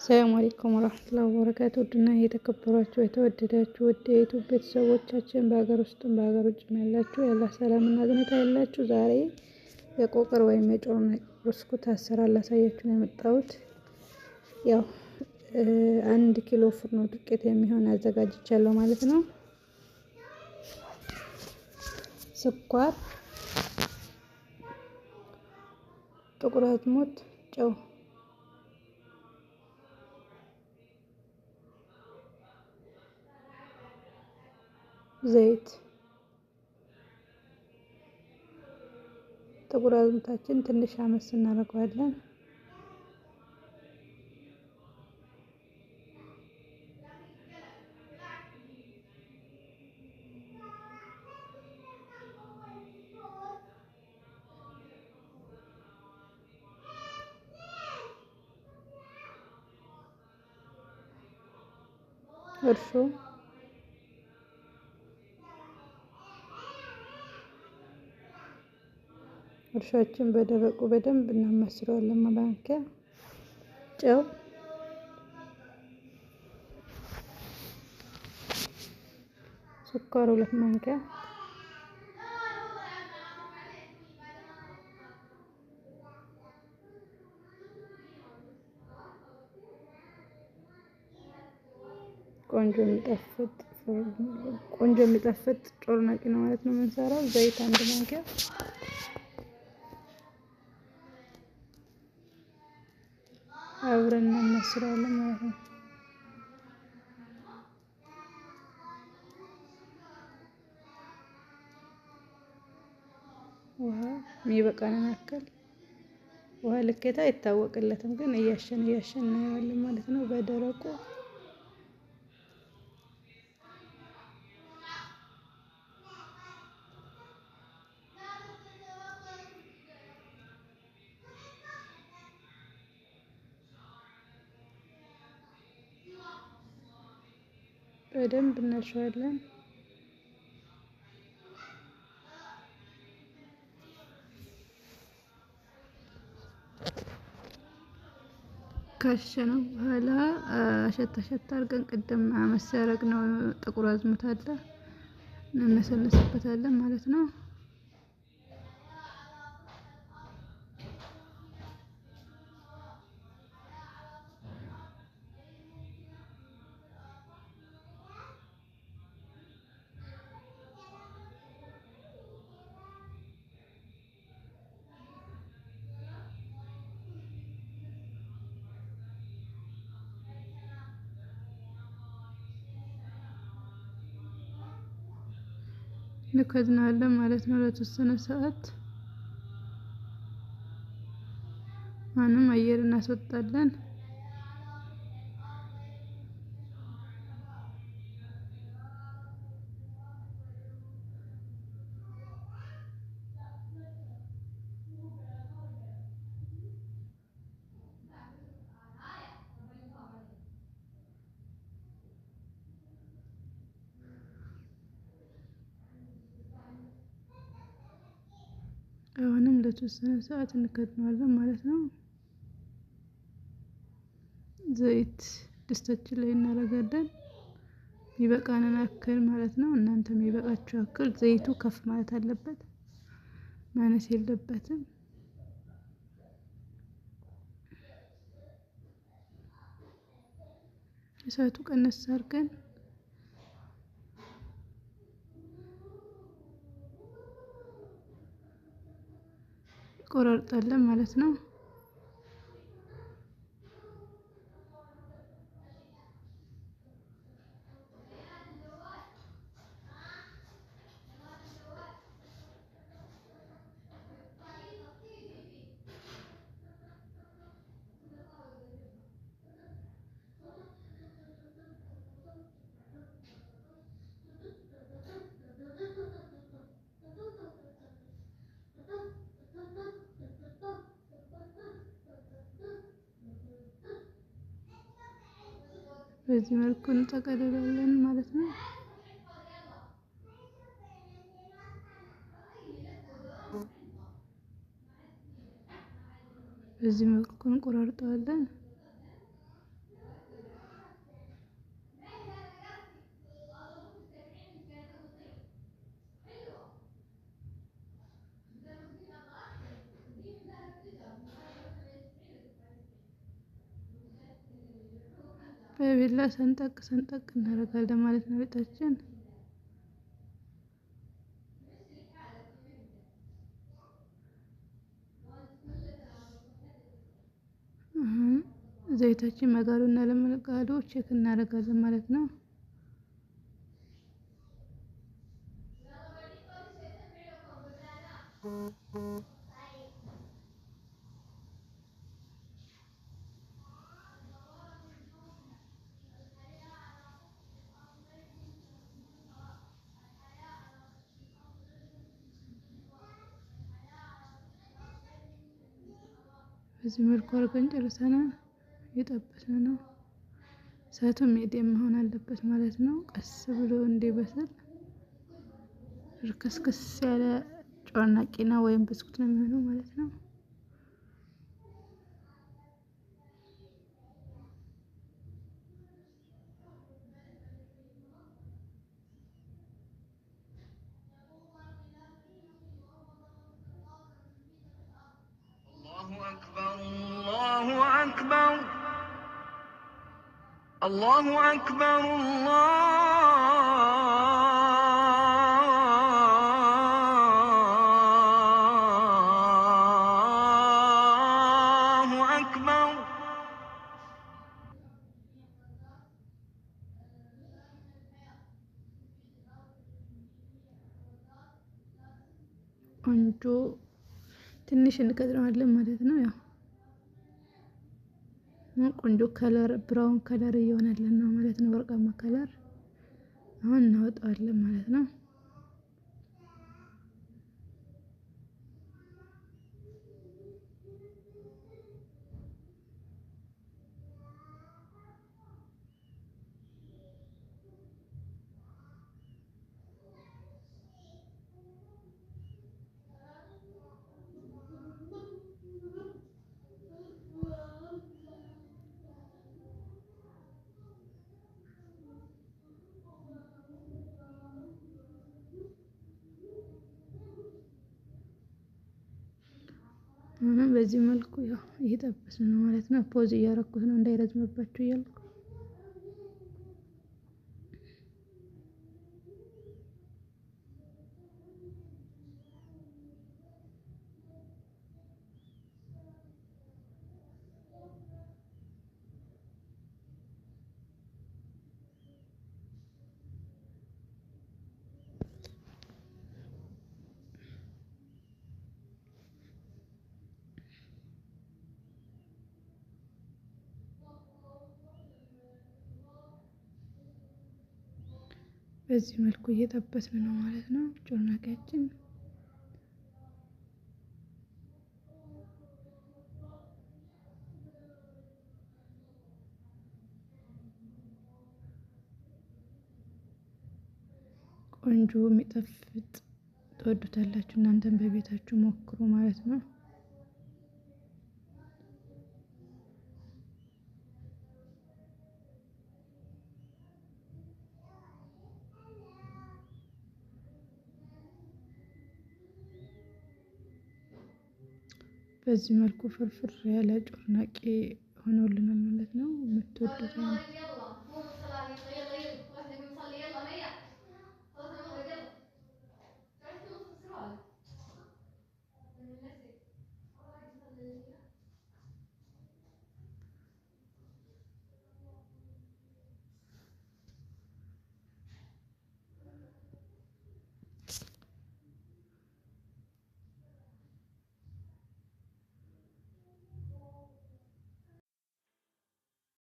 ሰላም አለይኩም ወራህመቱላሂ ወበረካቱ ድና የተከበራችሁ የተወደዳችሁ ውድ የዩቲዩብ ቤተሰቦቻችን በሀገር ውስጥም በሀገር ውጭም ያላችሁ ያላ ሰላምና ዝነታ ያላችሁ ዛሬ የቆቀር ወይም የጮርና ብስኩት አሰራር ላሳያችሁ ነው የመጣሁት። ያው 1 ኪሎ ፍርኖ ዱቄት የሚሆን አዘጋጅቻለሁ ማለት ነው። ስኳር፣ ጥቁር አዝሙድ፣ ጨው፣ ዘይት። ጥቁር አዝሙዳችን ትንሽ አመስ እናደርገዋለን። እርሾችን በደረቁ በደንብ እናማስለዋለን። ማንኪያ ጨው፣ ስኳር 2 ማንኪያ፣ ቆንጆ የሚጣፍጥ ጮርናቂ ነው ማለት ነው የምንሰራው። ዘይት 1 ማንኪያ፣ አብረን እናማስለዋለን ማለት ነው። ውሃ የሚበቃንን ያክል ውሃ ልኬታ አይታወቅለትም፣ ግን እያሸን እናየዋለን ማለት ነው በደረቁ። በደንብ እናሸዋለን። ካሸነው በኋላ አሸት አድርገን ቅድም አመሰረግ ነው ጥቁር አዝሙድ አለ እንነሰነስበታለን ማለት ነው። እንከድናለን ማለት ነው ለተወሰነ ሰዓት። አሁንም አየር እናስወጣለን። አሁንም ለተወሰነ ሰዓት እንከድነዋለን ማለት ነው። ዘይት ድስታችን ላይ እናደርጋለን ይበቃናል ያክል ማለት ነው። እናንተም ይበቃችሁ ያክል ዘይቱ ከፍ ማለት አለበት፣ ማነስ የለበትም። እሳቱ ቀነስ አድርገን ቆራርጣለን ማለት ነው። በዚህ መልኩ እንጠቀልላለን ማለት ነው። በዚህ መልኩ እንቆራርጠዋለን። በቢላ ሰንጠቅ ሰንጠቅ እናደርጋለን ማለት ነው ሊጣችን። ዘይታችን መጋሉና ለመጋሉ ቼክ እናደርጋለን ማለት ነው። በዚህ መልኩ አድርገን ጨርሰናል። እየጠበስን ነው። እሳቱ ሚዲየም መሆን አለበት ማለት ነው። ቀስ ብሎ እንዲበስል እርከስከስ ያለ ጮርናቄና ወይም ብስኩት ነው የሚሆነው ማለት ነው። الله أكبر الله أكبر. ቆንጆ ትንሽ እንቀጥረዋለን ማለት ነው። ያው ቆንጆ ከለር ብራውን ከለር እየሆነልን ነው ማለት ነው። ወርቃማ ከለር አሁን እናወጣዋለን ማለት ነው። በዚህ መልኩ ያው እየጠበስን ነው ማለት ነው። ፖዝ እያረኩት ነው እንዳይረዝምባችሁ እያልኩ። በዚህ መልኩ እየጠበስን ነው ማለት ነው ጮርናቄያችን። ቆንጆ የሚጠፍጥ ትወዱታላችሁ። እናንተም በቤታችሁ ሞክሩ ማለት ነው። በዚህ መልኩ ፍርፍር ያለ ጮርናቄ ሆኖልናል ማለት ነው። የምትወዱት